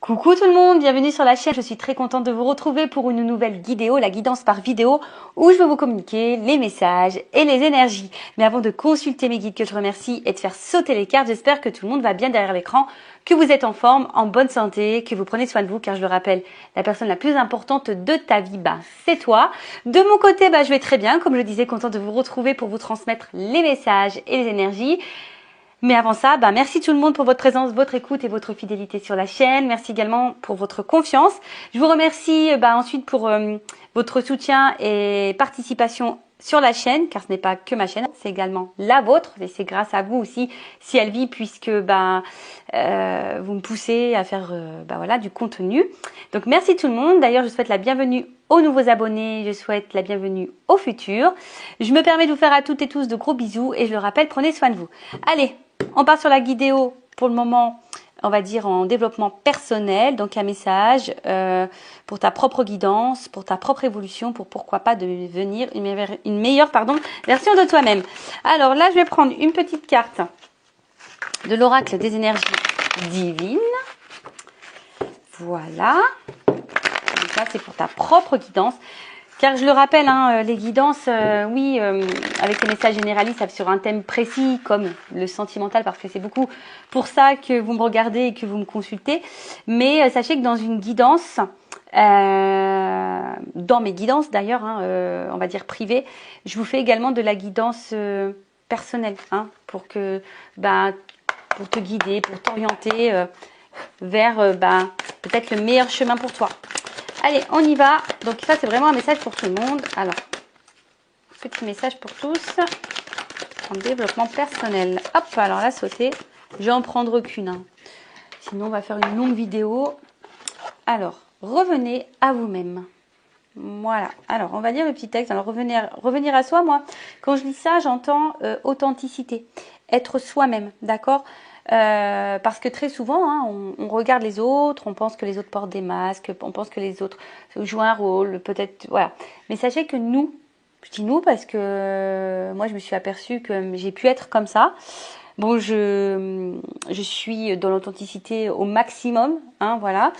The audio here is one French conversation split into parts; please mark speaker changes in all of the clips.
Speaker 1: Coucou tout le monde, bienvenue sur la chaîne. Je suis très contente de vous retrouver pour une nouvelle vidéo, la guidance par vidéo, où je vais vous communiquer les messages et les énergies. Mais avant de consulter mes guides que je remercie et de faire sauter les cartes, j'espère que tout le monde va bien derrière l'écran, que vous êtes en forme, en bonne santé, que vous prenez soin de vous, car je le rappelle, la personne la plus importante de ta vie, c'est toi. De mon côté, je vais très bien, comme je disais, contente de vous retrouver pour vous transmettre les messages et les énergies. Mais avant ça, merci tout le monde pour votre présence, votre écoute et votre fidélité sur la chaîne. Merci également pour votre confiance. Je vous remercie ensuite pour votre soutien et participation sur la chaîne, car ce n'est pas que ma chaîne, c'est également la vôtre. Et c'est grâce à vous aussi si elle vit, puisque vous me poussez à faire du contenu. Donc merci tout le monde. D'ailleurs, je souhaite la bienvenue aux nouveaux abonnés, je souhaite la bienvenue aux futurs. Je me permets de vous faire à toutes et tous de gros bisous et je le rappelle, prenez soin de vous. Allez, on part sur la vidéo pour le moment, on va dire en développement personnel, donc un message pour ta propre guidance, pour ta propre évolution, pour pourquoi pas devenir une meilleure version de toi-même. Alors là, je vais prendre une petite carte de l'oracle des énergies divines. Voilà. Donc là, c'est pour ta propre guidance. Car je le rappelle, les guidances, avec les messages généralistes sur un thème précis comme le sentimental, parce que c'est beaucoup pour ça que vous me regardez et que vous me consultez. Mais sachez que dans une guidance, dans mes guidances d'ailleurs, on va dire privées, je vous fais également de la guidance personnelle, pour que, pour te guider, pour t'orienter vers peut-être le meilleur chemin pour toi. Allez, on y va. Donc ça, c'est vraiment un message pour tout le monde. Alors, petit message pour tous en développement personnel. Hop, alors là, sauter. Je vais en prendre qu'une. Sinon, on va faire une longue vidéo. Alors, revenez à vous-même. Voilà. Alors, on va lire le petit texte. Alors, revenir à soi, moi, quand je lis ça, j'entends authenticité. Être soi-même, d'accord ? Parce que très souvent, on regarde les autres, on pense que les autres portent des masques, on pense que les autres jouent un rôle, peut-être, voilà. Mais sachez que nous, je dis nous parce que moi je me suis aperçue que j'ai pu être comme ça. Bon, je suis dans l'authenticité au maximum, voilà.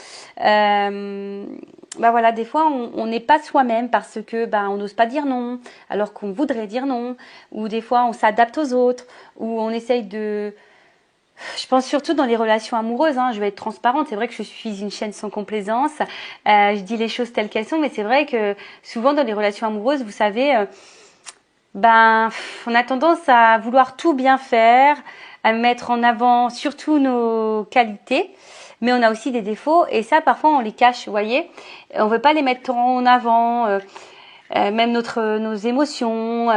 Speaker 1: Voilà, des fois on n'est pas soi-même parce que on n'ose pas dire non, alors qu'on voudrait dire non, ou des fois on s'adapte aux autres, ou on essaye de... Je pense surtout dans les relations amoureuses, je vais être transparente, c'est vrai que je suis une chaîne sans complaisance, je dis les choses telles qu'elles sont, mais c'est vrai que souvent dans les relations amoureuses, vous savez, on a tendance à vouloir tout bien faire, à mettre en avant surtout nos qualités, mais on a aussi des défauts, et ça parfois on les cache, vous voyez, on veut pas les mettre en avant, même nos émotions,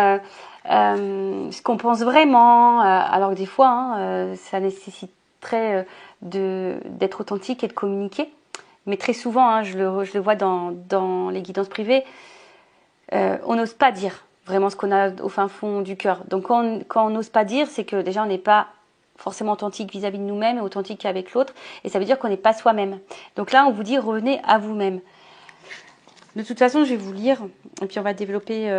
Speaker 1: ce qu'on pense vraiment, alors que des fois, ça nécessiterait d'être authentique et de communiquer. Mais très souvent, je le vois dans les guidances privées, on n'ose pas dire vraiment ce qu'on a au fin fond du cœur. Donc quand on n'ose pas dire, c'est que déjà on n'est pas forcément authentique vis-à-vis de nous-mêmes et authentique avec l'autre, et ça veut dire qu'on n'est pas soi-même. Donc là, on vous dit revenez à vous-même. De toute façon, je vais vous lire et puis on va développer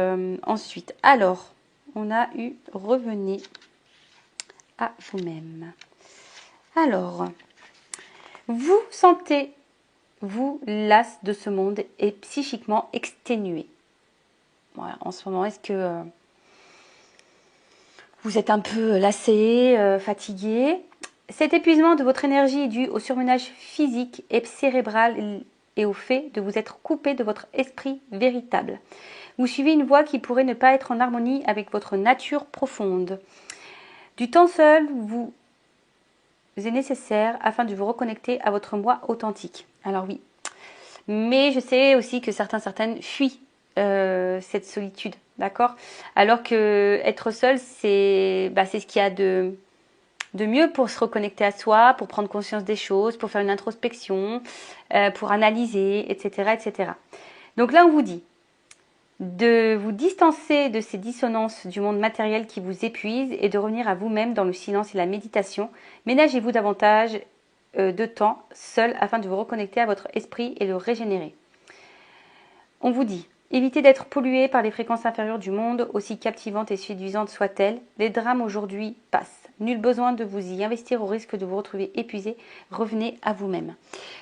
Speaker 1: ensuite. Alors, on a eu revenez à vous-même. Alors, vous sentez-vous las de ce monde et psychiquement exténué. Voilà, en ce moment, est-ce que vous êtes un peu lassé, fatigué? Cet épuisement de votre énergie est dû au surmenage physique et cérébral et au fait de vous être coupé de votre esprit véritable. Vous suivez une voie qui pourrait ne pas être en harmonie avec votre nature profonde. Du temps seul vous est nécessaire afin de vous reconnecter à votre moi authentique. Alors oui, mais je sais aussi que certaines fuient cette solitude, d'accord? Alors que être seul, c'est ce qu'il y a de mieux pour se reconnecter à soi, pour prendre conscience des choses, pour faire une introspection, pour analyser, etc., etc. Donc là, on vous dit de vous distancer de ces dissonances du monde matériel qui vous épuisent et de revenir à vous-même dans le silence et la méditation. Ménagez-vous davantage de temps seul afin de vous reconnecter à votre esprit et le régénérer. On vous dit, évitez d'être pollué par les fréquences inférieures du monde, aussi captivantes et séduisantes soient-elles. Les drames aujourd'hui passent. Nul besoin de vous y investir au risque de vous retrouver épuisé. Revenez à vous-même.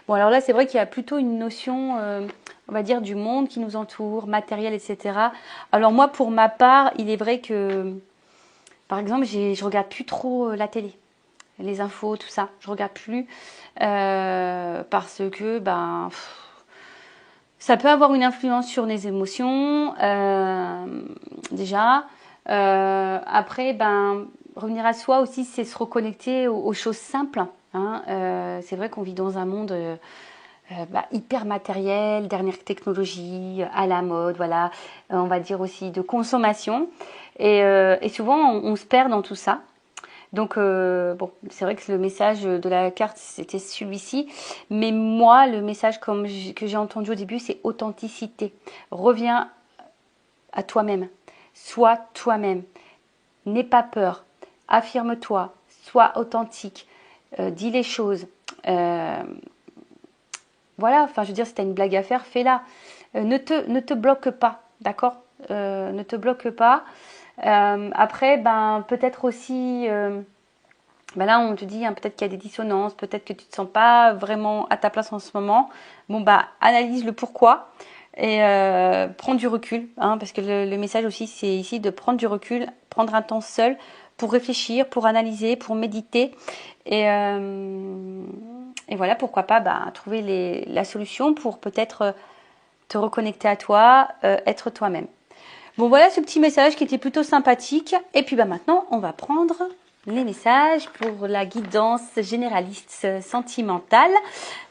Speaker 1: Bon, alors là, c'est vrai qu'il y a plutôt une notion, on va dire, du monde qui nous entoure, matériel, etc. Alors moi, pour ma part, il est vrai que, par exemple, je regarde plus trop la télé, les infos, tout ça. Je regarde plus parce que, ben, ça peut avoir une influence sur les émotions, déjà. Après, ben, revenir à soi aussi, c'est se reconnecter aux choses simples. Hein. C'est vrai qu'on vit dans un monde hyper matériel, dernière technologie, à la mode, voilà. On va dire aussi de consommation. Et souvent, on se perd dans tout ça. Donc, bon, c'est vrai que le message de la carte, c'était celui-ci. Mais moi, le message que j'ai entendu au début, c'est authenticité. Reviens à toi-même. Sois toi-même. N'aie pas peur. Affirme-toi. Sois authentique. Dis les choses. Voilà, enfin, je veux dire, si tu as une blague à faire, fais-la. Ne te bloque pas, d'accord. Ne te bloque pas. Après, ben, peut-être aussi... ben là, on te dit hein, peut-être qu'il y a des dissonances, peut-être que tu te sens pas vraiment à ta place en ce moment. Bon, bah, analyse le pourquoi et prends du recul, hein, parce que le message aussi, c'est ici de prendre du recul, prendre un temps seul pour réfléchir, pour analyser, pour méditer et voilà, pourquoi pas bah, trouver la solution pour peut-être te reconnecter à toi, être toi-même. Bon, voilà ce petit message qui était plutôt sympathique. Et puis bah, maintenant, on va prendre les messages pour la guidance généraliste sentimentale.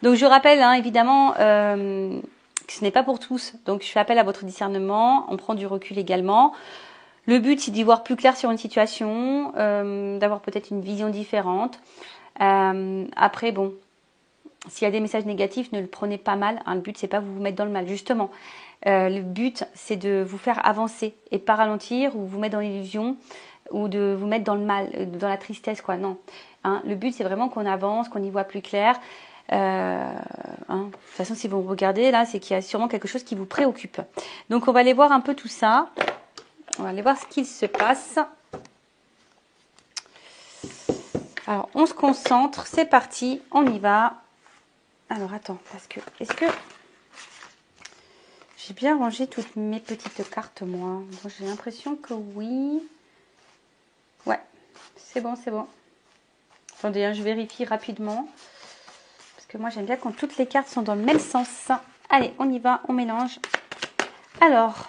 Speaker 1: Donc je rappelle hein, évidemment que ce n'est pas pour tous. Donc je fais appel à votre discernement. On prend du recul également. Le but c'est d'y voir plus clair sur une situation, d'avoir peut-être une vision différente. Après bon, s'il y a des messages négatifs, ne le prenez pas mal. Hein. Le but c'est pas vous mettre dans le mal justement. Le but c'est de vous faire avancer et pas ralentir ou vous mettre dans l'illusion ou de vous mettre dans le mal, dans la tristesse quoi. Non. Hein, le but c'est vraiment qu'on avance, qu'on y voit plus clair. Hein, de toute façon si vous regardez là, c'est qu'il y a sûrement quelque chose qui vous préoccupe. Donc on va aller voir un peu tout ça. On va aller voir ce qu'il se passe. Alors on se concentre, c'est parti, on y va. Alors attends, parce que est-ce que j'ai bien rangé toutes mes petites cartes moi? Bon, j'ai l'impression que oui. Ouais, c'est bon, c'est bon. Attendez, hein, je vérifie rapidement. Parce que moi, j'aime bien quand toutes les cartes sont dans le même sens. Allez, on y va, on mélange. Alors.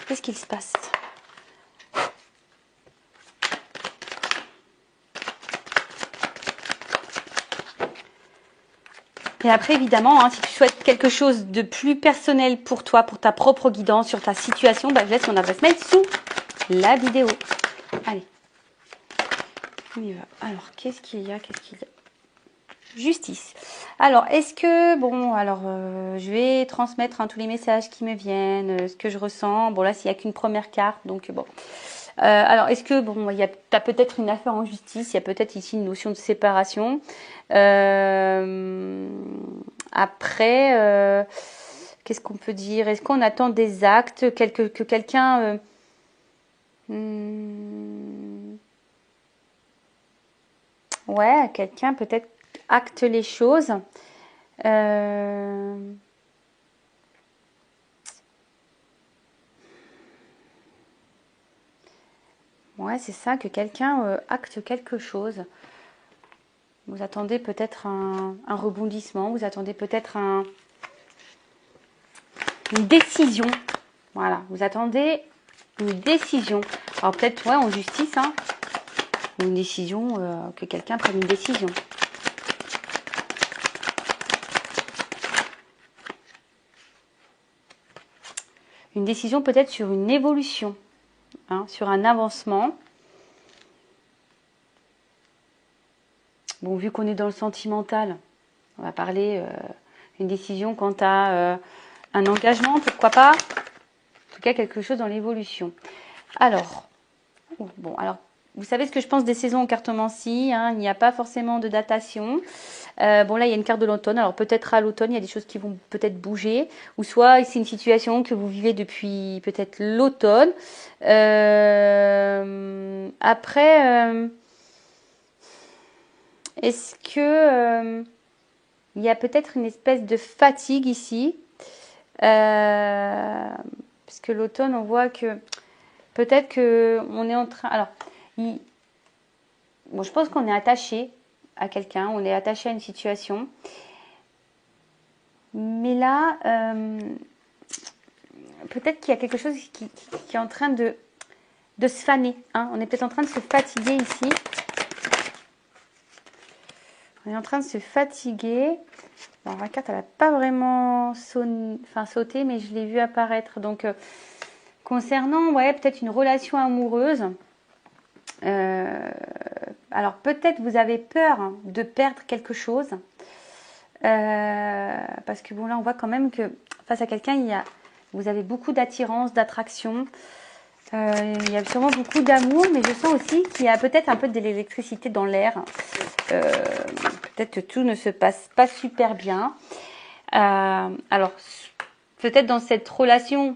Speaker 1: Qu'est-ce qu'il se passe? Et après, évidemment, hein, si tu souhaites quelque chose de plus personnel pour toi, pour ta propre guidance sur ta situation, bah, je laisse mon adresse mail sous la vidéo. Allez, on y va. Alors, qu'est-ce qu'il y a? Justice. Alors, est-ce que... Bon, alors, je vais transmettre hein, tous les messages qui me viennent, ce que je ressens. Bon, là, s'il n'y a qu'une première carte, donc bon... alors, est-ce que, bon, tu as peut-être une affaire en justice, il y a peut-être ici une notion de séparation. Après, qu'est-ce qu'on peut dire? Est-ce qu'on attend des actes, que quelqu'un... ouais, quelqu'un peut-être acte les choses. Ouais, c'est ça, que quelqu'un acte quelque chose. Vous attendez peut-être un rebondissement, vous attendez peut-être une décision. Voilà, vous attendez une décision. Alors peut-être, ouais, en justice, hein, une décision, que quelqu'un prenne une décision. Une décision peut-être sur une évolution, hein, sur un avancement. Bon, vu qu'on est dans le sentimental, on va parler une décision quant à un engagement, pourquoi pas. En tout cas, quelque chose dans l'évolution. Alors, bon, alors, vous savez ce que je pense des saisons en cartomancie, hein, il n'y a pas forcément de datation. Bon là il y a une carte de l'automne, alors peut-être à l'automne il y a des choses qui vont peut-être bouger, ou soit c'est une situation que vous vivez depuis peut-être l'automne. Après, est-ce que il y a peut-être une espèce de fatigue ici, parce que l'automne on voit que peut-être que on est en train. Alors, bon, je pense qu'on est attaché à quelqu'un, on est attaché à une situation. Mais là, peut-être qu'il y a quelque chose qui est en train de se faner. Hein. On est peut-être en train de se fatiguer ici. On est en train de se fatiguer. Alors, la carte, elle n'a pas vraiment sauté, mais je l'ai vu apparaître. Donc, concernant, ouais, peut-être une relation amoureuse. Alors, peut-être vous avez peur de perdre quelque chose. Parce que bon, là, on voit quand même que face à quelqu'un, vous avez beaucoup d'attirance, d'attraction. Il y a sûrement beaucoup d'amour, mais je sens aussi qu'il y a peut-être un peu de l'électricité dans l'air. Peut-être que tout ne se passe pas super bien. Alors, peut-être dans cette relation,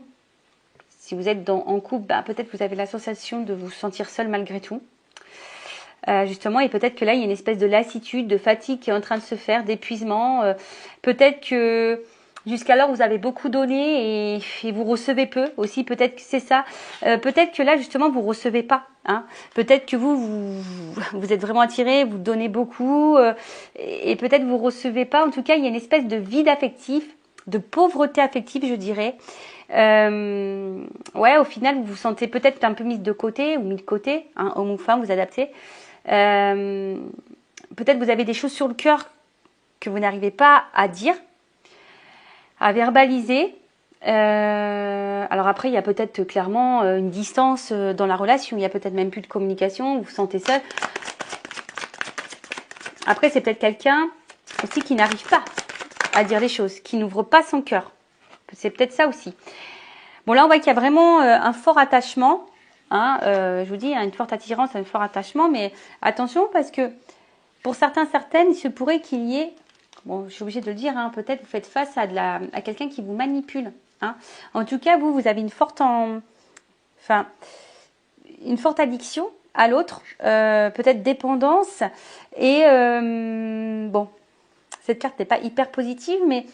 Speaker 1: si vous êtes en couple, bah, peut-être que vous avez la sensation de vous sentir seul malgré tout. Justement, et peut-être que là, il y a une espèce de lassitude, de fatigue qui est en train de se faire, d'épuisement. Peut-être que jusqu'alors, vous avez beaucoup donné et vous recevez peu aussi. Peut-être que c'est ça. Peut-être que là, justement, vous recevez pas. Hein. Peut-être que vous êtes vraiment attiré, vous donnez beaucoup et peut-être vous recevez pas. En tout cas, il y a une espèce de vide affectif, de pauvreté affective, je dirais. Ouais, au final, vous vous sentez peut-être un peu mise de côté ou mis de côté, hein, homme ou femme, vous adaptez. Peut-être vous avez des choses sur le cœur que vous n'arrivez pas à dire, à verbaliser. Alors après, il y a peut-être clairement une distance dans la relation. Il y a peut-être même plus de communication. Vous vous sentez seul. Après, c'est peut-être quelqu'un aussi qui n'arrive pas à dire les choses, qui n'ouvre pas son cœur. C'est peut-être ça aussi. Bon, là, on voit qu'il y a vraiment un fort attachement. Hein, je vous dis, une forte attirance, un fort attachement. Mais attention, parce que pour certaines, il se pourrait qu'il y ait, bon, je suis obligée de le dire, hein, peut-être vous faites face à quelqu'un qui vous manipule. Hein. En tout cas, vous avez une forte addiction à l'autre, peut-être dépendance. Et bon, cette carte n'est pas hyper positive, mais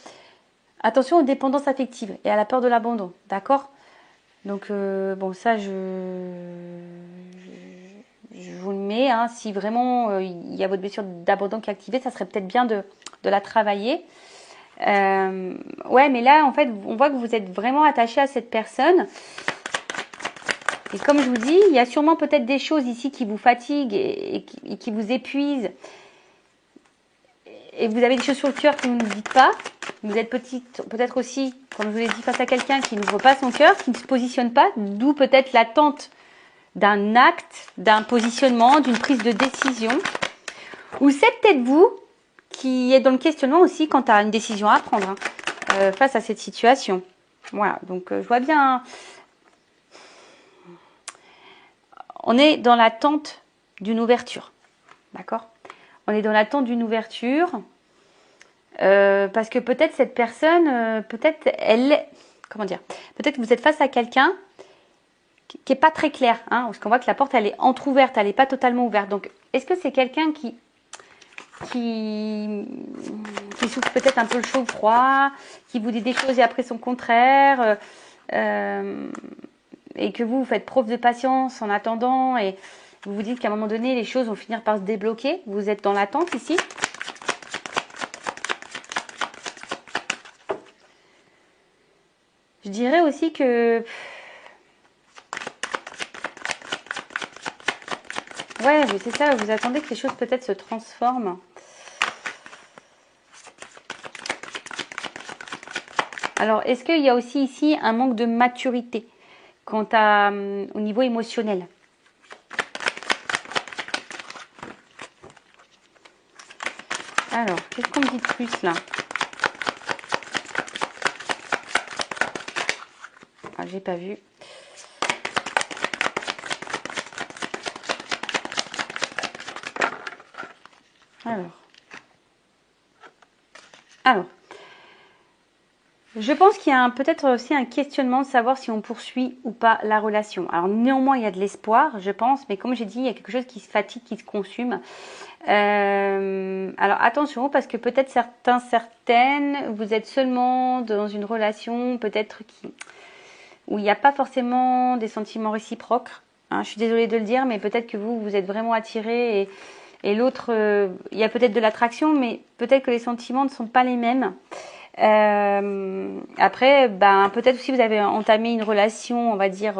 Speaker 1: attention aux dépendances affectives et à la peur de l'abandon, d'accord? Donc, bon, ça, je vous le mets. Hein, si vraiment il y a votre blessure d'abandon qui est activée, ça serait peut-être bien de la travailler. Ouais, mais là, en fait, on voit que vous êtes vraiment attaché à cette personne. Et comme je vous dis, il y a sûrement peut-être des choses ici qui vous fatiguent et qui vous épuisent. Et vous avez des choses sur le cœur que vous ne dites pas. Vous êtes peut-être aussi, comme je vous l'ai dit, face à quelqu'un qui n'ouvre pas son cœur, qui ne se positionne pas, d'où peut-être l'attente d'un acte, d'un positionnement, d'une prise de décision. Ou c'est peut-être vous qui êtes dans le questionnement aussi quant à une décision à prendre face à cette situation. Voilà, donc je vois bien. On est dans l'attente d'une ouverture. D'accord ? On est dans l'attente d'une ouverture. Parce que peut-être cette personne, peut-être que vous êtes face à quelqu'un qui n'est pas très clair, hein, parce qu'on voit que la porte elle est entrouverte, elle n'est pas totalement ouverte. Donc, est-ce que c'est quelqu'un qui souffre peut-être un peu le chaud froid, qui vous dit des choses et après son contraire, et que vous faites preuve de patience en attendant et vous vous dites qu'à un moment donné les choses vont finir par se débloquer. Vous êtes dans l'attente ici. Je dirais aussi que ouais, c'est ça, vous attendez que les choses peut-être se transforment. Alors, est-ce qu'il y a aussi ici un manque de maturité quant au niveau émotionnel? Alors, qu'est-ce qu'on me dit de plus là? Ah, j'ai pas vu. Alors, je pense qu'il y a peut-être aussi un questionnement de savoir si on poursuit ou pas la relation. Alors néanmoins, il y a de l'espoir, je pense, mais comme j'ai dit, il y a quelque chose qui se fatigue, qui se consume. Alors attention, parce que peut-être certaines, vous êtes seulement dans une relation, peut-être où il n'y a pas forcément des sentiments réciproques. Hein, je suis désolée de le dire, mais peut-être que vous êtes vraiment attiré et l'autre, il y a peut-être de l'attraction, mais peut-être que les sentiments ne sont pas les mêmes. Après, peut-être aussi vous avez entamé une relation, on va dire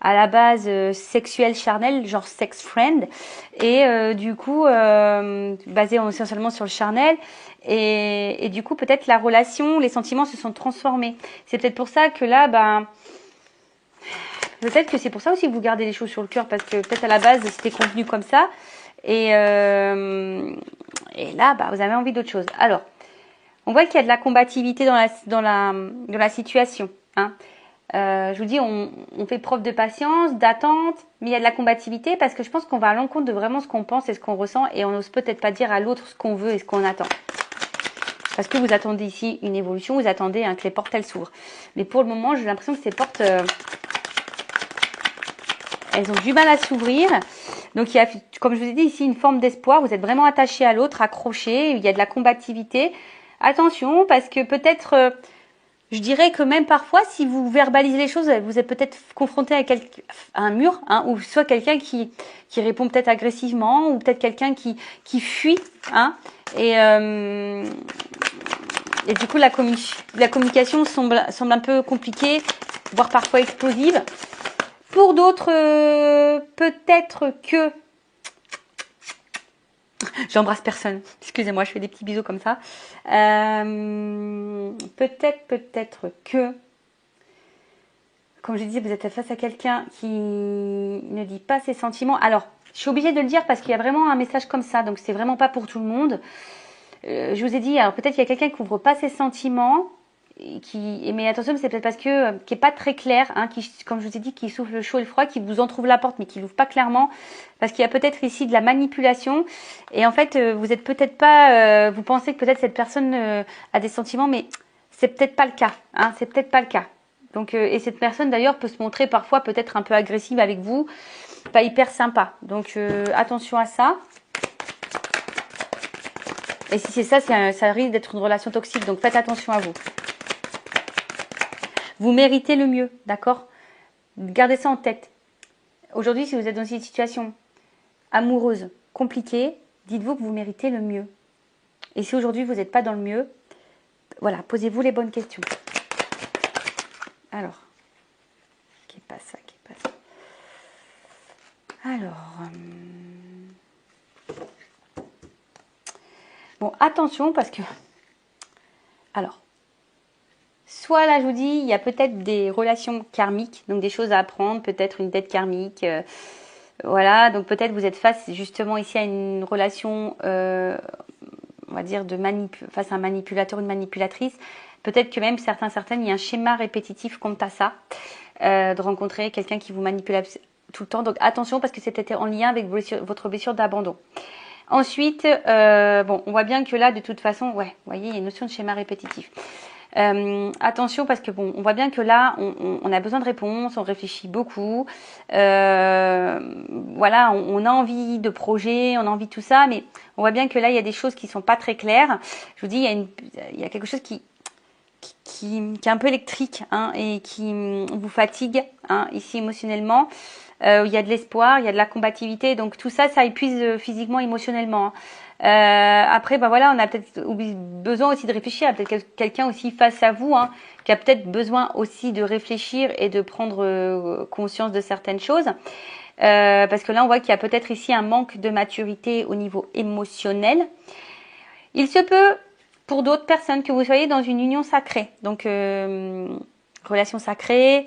Speaker 1: à la base sexuelle charnelle, genre sex friend, et du coup basé essentiellement sur le charnel, et du coup peut-être la relation, les sentiments se sont transformés. C'est peut-être pour ça que là, peut-être que c'est pour ça aussi que vous gardez les choses sur le cœur, parce que peut-être à la base c'était convenu comme ça, et là vous avez envie d'autre chose. Alors on voit qu'il y a de la combativité dans la situation. Hein. Je vous dis, on fait preuve de patience, d'attente, mais il y a de la combativité parce que je pense qu'on va à l'encontre de vraiment ce qu'on pense et ce qu'on ressent et on n'ose peut-être pas dire à l'autre ce qu'on veut et ce qu'on attend. Parce que vous attendez ici une évolution, vous attendez que les portes elles s'ouvrent. Mais pour le moment, j'ai l'impression que ces portes, elles ont du mal à s'ouvrir. Donc il y a, comme je vous ai dit ici, une forme d'espoir. Vous êtes vraiment attaché à l'autre, accroché. Il y a de la combativité. Attention, parce que peut-être, je dirais que même parfois, si vous verbalisez les choses, vous êtes peut-être confronté à un mur, hein, ou soit quelqu'un qui répond peut-être agressivement, ou peut-être quelqu'un qui fuit, hein, et du coup la communication semble un peu compliquée, voire parfois explosive. Pour d'autres, peut-être que j'embrasse personne. Excusez-moi, je fais des petits bisous comme ça. Peut-être que, comme je disais, vous êtes face à quelqu'un qui ne dit pas ses sentiments. Alors, je suis obligée de le dire parce qu'il y a vraiment un message comme ça, donc c'est vraiment pas pour tout le monde. Je vous ai dit, alors peut-être qu'il y a quelqu'un qui n'ouvre pas ses sentiments, mais attention, c'est peut-être parce que qui est pas très clair, hein, comme je vous ai dit, qui souffle le chaud et le froid, qui vous entrouvre la porte, mais qui l'ouvre pas clairement, parce qu'il y a peut-être ici de la manipulation. Et en fait, vous êtes peut-être pas, vous pensez que peut-être cette personne a des sentiments, mais c'est peut-être pas le cas, hein, c'est peut-être pas le cas. Donc, et cette personne d'ailleurs peut se montrer parfois peut-être un peu agressive avec vous, pas hyper sympa. Donc attention à ça. Et si c'est ça, ça risque d'être une relation toxique. Donc faites attention à vous. Vous méritez le mieux, d'accord? Gardez ça en tête. Aujourd'hui, si vous êtes dans une situation amoureuse compliquée, dites-vous que vous méritez le mieux. Et si aujourd'hui vous n'êtes pas dans le mieux, voilà, posez-vous les bonnes questions. Alors, qui est pas ça, Alors, bon, attention parce que, alors, soit là je vous dis, il y a peut-être des relations karmiques, donc des choses à apprendre, peut-être une dette karmique, voilà, donc peut-être vous êtes face justement ici à une relation, on va dire face à un manipulateur, une manipulatrice. Peut-être que même certaines, il y a un schéma répétitif quant à ça, de rencontrer quelqu'un qui vous manipule tout le temps. Donc attention parce que c'est peut-être en lien avec votre blessure d'abandon. Ensuite, bon, on voit bien que là, de toute façon, ouais, vous voyez, il y a une notion de schéma répétitif. Attention parce que bon, on voit bien que là, on a besoin de réponses, on réfléchit beaucoup. Voilà, on a envie de projets, on a envie de tout ça, mais on voit bien que là, il y a des choses qui sont pas très claires. Je vous dis, il y a quelque chose qui est un peu électrique, hein, et qui vous fatigue, hein, ici émotionnellement. Il y a de l'espoir, il y a de la combativité, donc tout ça, ça épuise physiquement, émotionnellement. Après, voilà, on a peut-être besoin aussi de réfléchir. Il y a peut-être quelqu'un aussi face à vous, hein, qui a peut-être besoin aussi de réfléchir et de prendre conscience de certaines choses. Parce que là, on voit qu'il y a peut-être ici un manque de maturité au niveau émotionnel. Il se peut, pour d'autres personnes, que vous soyez dans une union sacrée. Donc, relation sacrée,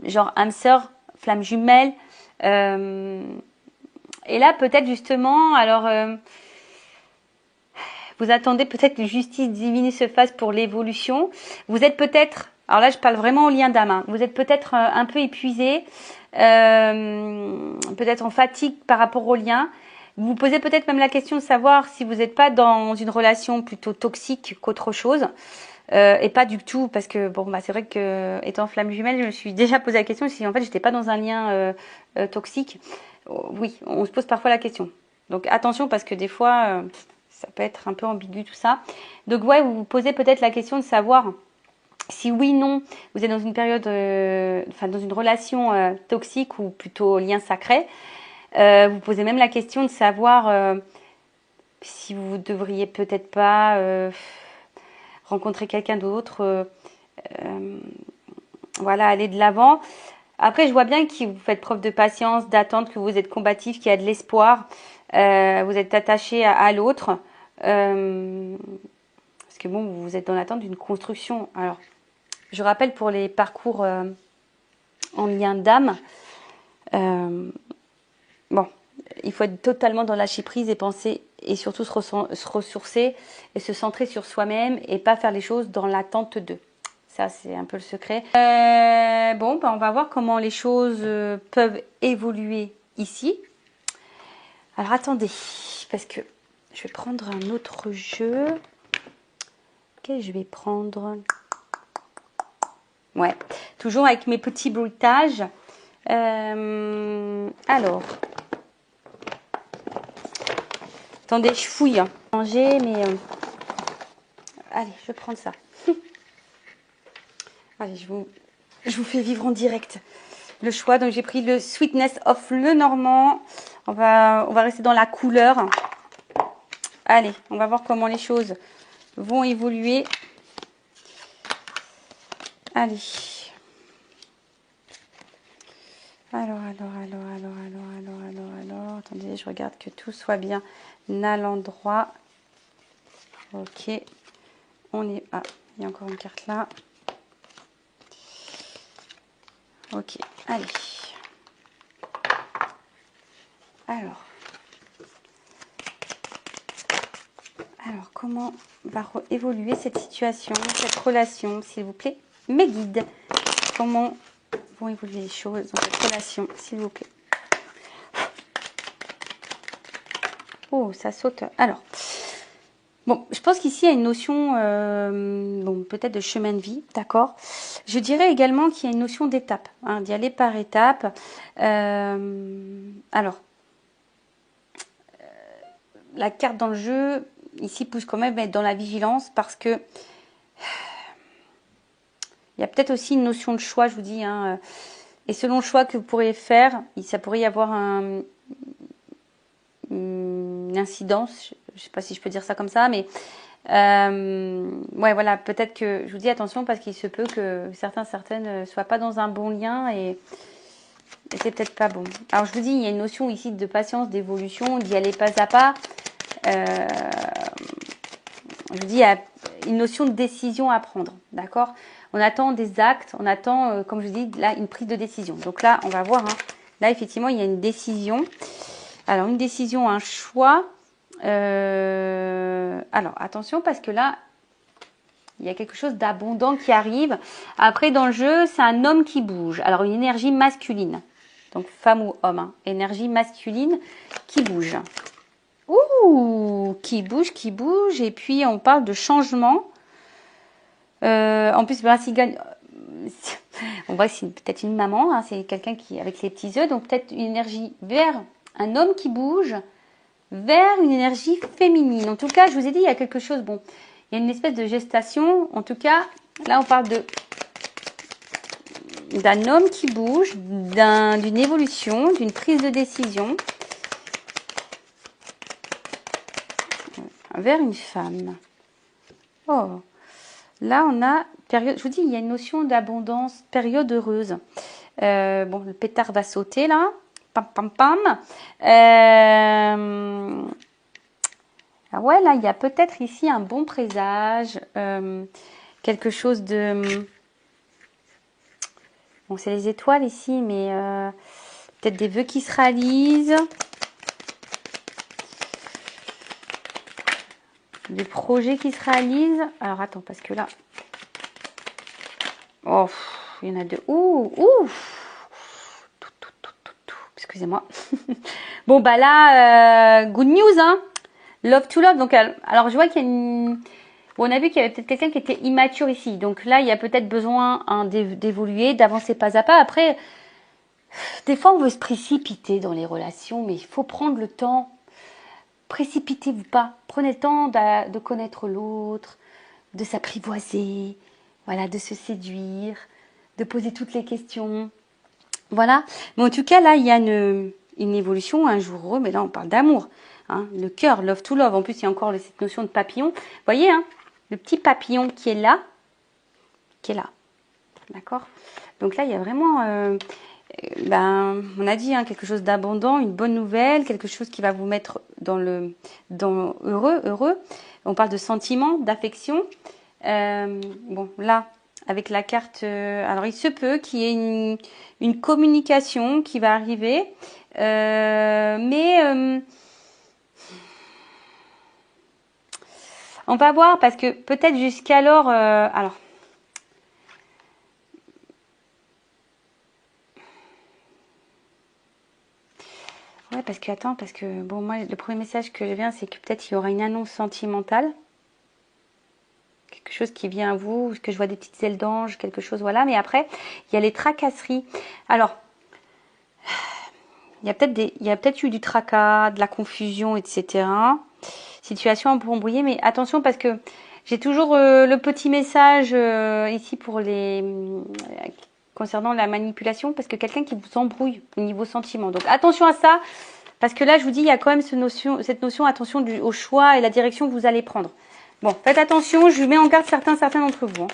Speaker 1: genre âme sœur, flamme jumelle. Et là, peut-être justement, alors, vous attendez peut-être que justice divine se fasse pour l'évolution. Vous êtes peut-être, alors là, je parle vraiment au lien d'âme, hein, vous êtes peut-être un peu épuisé, peut-être en fatigue par rapport au lien. Vous vous posez peut-être même la question de savoir si vous n'êtes pas dans une relation plutôt toxique qu'autre chose. Et pas du tout, parce que bon, bah c'est vrai que étant flamme jumelle, je me suis déjà posé la question si en fait j'étais pas dans un lien toxique. Oui, on se pose parfois la question. Donc attention, parce que des fois ça peut être un peu ambigu tout ça. Donc ouais, vous vous posez peut-être la question de savoir si oui, non, vous êtes dans une période, enfin dans une relation toxique ou plutôt lien sacré. Vous posez même la question de savoir si vous devriez peut-être pas rencontrer quelqu'un d'autre, voilà, aller de l'avant. Après, je vois bien que vous faites preuve de patience, d'attente, que vous êtes combatif, qu'il y a de l'espoir, vous êtes attaché à l'autre, parce que bon, vous êtes dans l'attente d'une construction. Alors, je rappelle pour les parcours en lien d'âme, bon, il faut être totalement dans lâcher prise et penser et surtout se ressourcer et se centrer sur soi-même et pas faire les choses dans l'attente d'eux. Ça, c'est un peu le secret. Bon, ben, on va voir comment les choses peuvent évoluer ici. Alors, attendez, parce que je vais prendre un autre jeu. Quel je vais prendre? Ouais, toujours avec mes petits bruitages. Alors... Attendez, je fouille. Manger, mais... Allez, je vais prendre ça. Allez, je vous fais vivre en direct le choix. Donc, j'ai pris le Sweetness of Le Normand. On va rester dans la couleur. Allez, on va voir comment les choses vont évoluer. Allez. Alors. Attendez, je regarde que tout soit bien à l'endroit. Ok. On est... Ah, il y a encore une carte là. Ok, allez. Alors comment va évoluer cette situation, cette relation, s'il vous plaît? Mes guides, comment vont évoluer les choses dans cette relation, s'il vous plaît? Oh, ça saute. Alors, bon, je pense qu'ici, il y a une notion, bon, peut-être de chemin de vie, d'accord. Je dirais également qu'il y a une notion d'étape, hein, d'y aller par étapes. Alors, la carte dans le jeu, ici, pousse quand même à être dans la vigilance parce que il y a peut-être aussi une notion de choix, je vous dis, hein, et selon le choix que vous pourrez faire, ça pourrait y avoir une incidence, je ne sais pas si je peux dire ça comme ça, mais ouais, voilà, peut-être que, je vous dis attention parce qu'il se peut que certaines ne soient pas dans un bon lien et c'est peut-être pas bon. Alors je vous dis, il y a une notion ici de patience, d'évolution, d'y aller pas à pas. Je vous dis, il y a une notion de décision à prendre, d'accord? On attend des actes, on attend, comme je vous dis, là, une prise de décision. Donc là, on va voir, hein. Là, effectivement, il y a une décision. Alors, une décision, un choix. Alors, attention, parce que là, il y a quelque chose d'abondant qui arrive. Après, dans le jeu, c'est un homme qui bouge. Alors, une énergie masculine. Donc, femme ou homme, hein. Énergie masculine qui bouge. Ouh, qui bouge. Et puis, on parle de changement. En plus, ben, on voit que c'est peut-être une maman, hein, c'est quelqu'un qui avec les petits œufs, donc peut-être une énergie vers un homme qui bouge, vers une énergie féminine. En tout cas, je vous ai dit, il y a quelque chose, bon, il y a une espèce de gestation. En tout cas, là, on parle d'un homme qui bouge, d'une évolution, d'une prise de décision vers une femme. Oh, là, on a période. Je vous dis, il y a une notion d'abondance, période heureuse. Bon, le pétard va sauter là. Pam, pam, pam. Ah ouais, là, il y a peut-être ici un bon présage. Quelque chose de... Bon, c'est les étoiles ici, mais peut-être des vœux qui se réalisent. Des projets qui se réalisent. Alors, attends, parce que là... Oh, il y en a deux. Ouh. Excusez-moi. Bon, bah là, good news, hein. Love to love. Donc, alors, je vois qu'il y a une... Bon, on a vu qu'il y avait peut-être quelqu'un qui était immature ici. Donc là, il y a peut-être besoin hein, d'évoluer, d'avancer pas à pas. Après, des fois, on veut se précipiter dans les relations, mais il faut prendre le temps. Précipitez-vous pas. Prenez le temps de connaître l'autre, de s'apprivoiser, voilà, de se séduire, de poser toutes les questions. Voilà. Mais en tout cas, là, il y a une évolution un jour heureux, mais là, on parle d'amour. Hein, le cœur, love to love. En plus, il y a encore cette notion de papillon. Vous voyez, hein, le petit papillon qui est là. D'accord. Donc là, il y a vraiment, on a dit, hein, quelque chose d'abondant, une bonne nouvelle, quelque chose qui va vous mettre dans heureux. On parle de sentiments, d'affection. Bon, là, avec la carte, alors il se peut qu'il y ait une communication qui va arriver, mais on va voir parce que peut-être jusqu'alors, alors. Ouais, parce que bon, moi, le premier message que je viens, c'est que peut-être il y aura une annonce sentimentale. Quelque chose qui vient à vous, que je vois des petites ailes d'ange, quelque chose, voilà. Mais après, il y a les tracasseries. Alors, il y a peut-être eu du tracas, de la confusion, etc. Situation un peu embrouillée, mais attention parce que j'ai toujours le petit message ici pour concernant la manipulation, parce que quelqu'un qui vous embrouille au niveau sentiment. Donc attention à ça, parce que là, je vous dis, il y a quand même cette notion, attention au choix et la direction que vous allez prendre. Bon, faites attention, je mets en garde certains d'entre vous. Hein.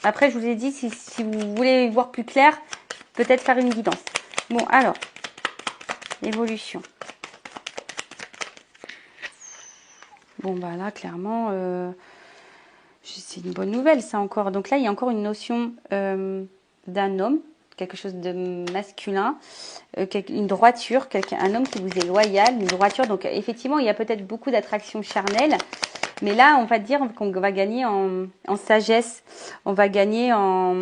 Speaker 1: Après, je vous ai dit, si vous voulez voir plus clair, peut-être faire une guidance. Bon, alors, évolution. Bon, bah là, clairement, c'est une bonne nouvelle, ça encore. Donc là, il y a encore une notion d'un homme, quelque chose de masculin, une droiture, un homme qui vous est loyal, une droiture. Donc effectivement, il y a peut-être beaucoup d'attraction charnelle. Mais là, on va dire qu'on va gagner en sagesse, on va gagner en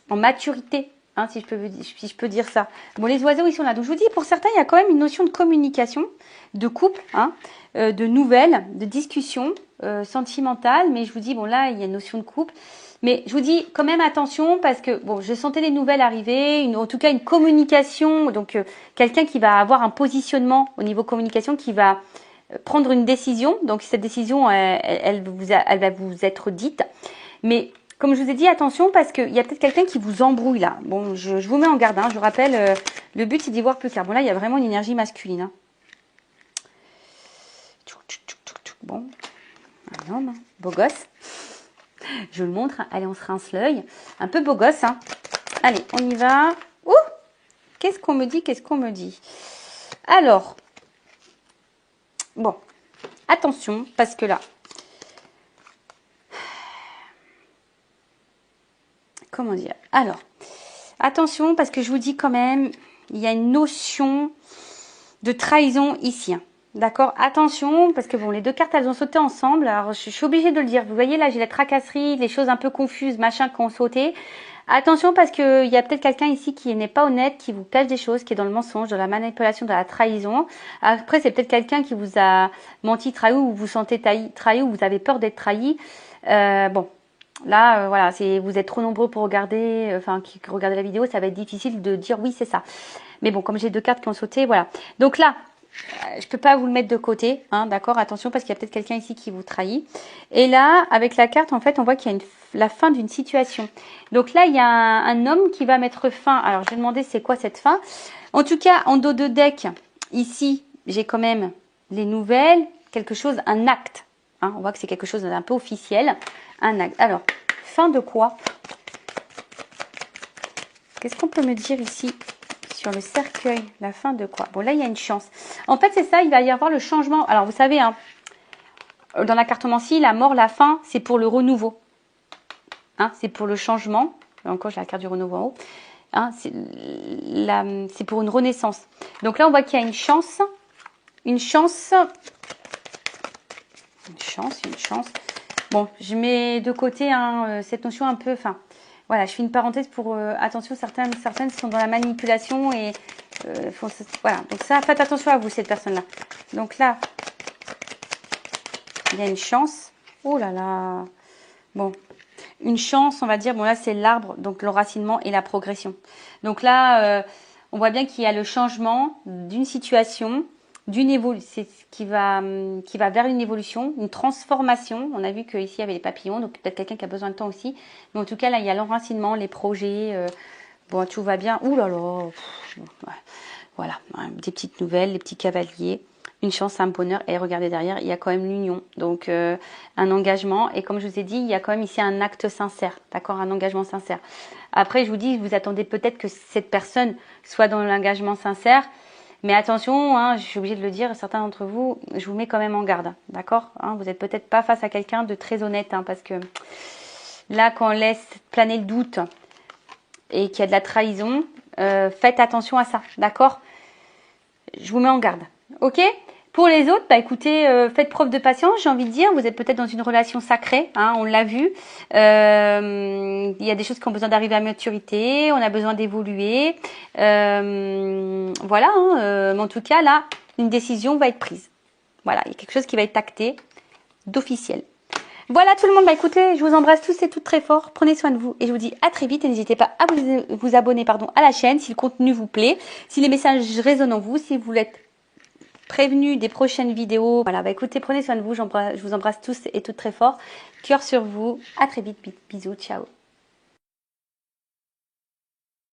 Speaker 1: maturité, hein, si je peux dire ça. Bon, les oiseaux, ils sont là. Donc, je vous dis, pour certains, il y a quand même une notion de communication, de couple, hein, de nouvelles, de discussion sentimentale. Mais je vous dis, bon, là, il y a une notion de couple. Mais je vous dis quand même attention parce que, bon, je sentais les nouvelles arriver, en tout cas une communication. Donc, quelqu'un qui va avoir un positionnement au niveau communication, qui va prendre une décision. Donc, cette décision, elle va vous être dite. Mais comme je vous ai dit, attention parce qu'il y a peut-être quelqu'un qui vous embrouille là. Bon, je vous mets en garde. Hein, je vous rappelle, le but c'est d'y voir plus clair. Bon, là, il y a vraiment une énergie masculine. Hein. Bon, un homme, hein, beau gosse. Je le montre. Allez, on se rince l'œil. Un peu beau gosse. Hein. Allez, on y va. Ouh, qu'est-ce qu'on me dit Alors, bon, attention parce que là, comment dire? Alors, attention parce que je vous dis quand même, il y a une notion de trahison ici. Hein. D'accord? Attention, parce que bon, les deux cartes, elles ont sauté ensemble. Alors, je suis obligée de le dire. Vous voyez, là, j'ai la tracasserie, les choses un peu confuses, machin, qui ont sauté. Attention, parce qu'il y a peut-être quelqu'un ici qui n'est pas honnête, qui vous cache des choses, qui est dans le mensonge, dans la manipulation, dans la trahison. Après, c'est peut-être quelqu'un qui vous a menti, trahi, ou vous vous sentez trahi, ou vous avez peur d'être trahi. Bon. Là, voilà, vous êtes trop nombreux pour regarder, qui regardez la vidéo, ça va être difficile de dire oui, c'est ça. Mais bon, comme j'ai deux cartes qui ont sauté, voilà. Donc là, je peux pas vous le mettre de côté, hein, d'accord? Attention, parce qu'il y a peut-être quelqu'un ici qui vous trahit. Et là, avec la carte, en fait, on voit qu'il y a la fin d'une situation. Donc là, il y a un homme qui va mettre fin. Alors, je vais demander c'est quoi cette fin. En tout cas, en dos de deck, ici, j'ai quand même les nouvelles, quelque chose, un acte. Hein, on voit que c'est quelque chose d'un peu officiel. Un acte. Alors, fin de quoi? Qu'est-ce qu'on peut me dire ici sur le cercueil? La fin de quoi? Bon, là, il y a une chance. En fait, c'est ça, il va y avoir le changement. Alors, vous savez, hein, dans la cartomancie, la mort, la fin, c'est pour le renouveau. Hein, c'est pour le changement. Encore, j'ai la carte du renouveau en haut. Hein, c'est pour une renaissance. Donc là, on voit qu'il y a une chance. Une chance. Une chance. Bon, je mets de côté hein, cette notion un peu... Enfin, voilà, je fais une parenthèse pour... attention, certaines sont dans la manipulation et Voilà, donc ça, faites attention à vous, cette personne-là. Donc là, il y a une chance. Oh là là. Bon, une chance, on va dire. Bon, là, c'est l'arbre, donc l'enracinement et la progression. Donc là, on voit bien qu'il y a le changement d'une situation, d'une évolution, c'est ce qui va vers une évolution, une transformation. On a vu qu'ici, il y avait les papillons, donc peut-être quelqu'un qui a besoin de temps aussi. Mais en tout cas, là, il y a l'enracinement, les projets. Bon, tout va bien. Ouh là là. Voilà, des petites nouvelles, les petits cavaliers. Une chance, un bonheur. Et regardez derrière, il y a quand même l'union. Donc, un engagement. Et comme je vous ai dit, il y a quand même ici un acte sincère. D'accord, un engagement sincère. Après, je vous dis, vous attendez peut-être que cette personne soit dans l'engagement sincère. Mais attention, hein, je suis obligée de le dire, certains d'entre vous, je vous mets quand même en garde. D'accord, hein, vous n'êtes peut-être pas face à quelqu'un de très honnête. Hein, parce que là, quand on laisse planer le doute et qu'il y a de la trahison, faites attention à ça. D'accord, je vous mets en garde. Ok. Pour les autres, bah écoutez, faites preuve de patience, j'ai envie de dire. Vous êtes peut-être dans une relation sacrée, hein, on l'a vu. Il y a des choses qui ont besoin d'arriver à maturité, on a besoin d'évoluer. Voilà, hein, mais en tout cas, là, une décision va être prise. Voilà, il y a quelque chose qui va être acté d'officiel. Voilà tout le monde, bah écoutez, je vous embrasse tous et toutes très fort. Prenez soin de vous et je vous dis à très vite. Et n'hésitez pas à vous abonner à la chaîne si le contenu vous plaît, si les messages résonnent en vous, si vous l'êtes prévenu des prochaines vidéos. Voilà, bah écoutez, prenez soin de vous, je vous embrasse tous et toutes très fort. Cœur sur vous, à très vite, bisous, ciao.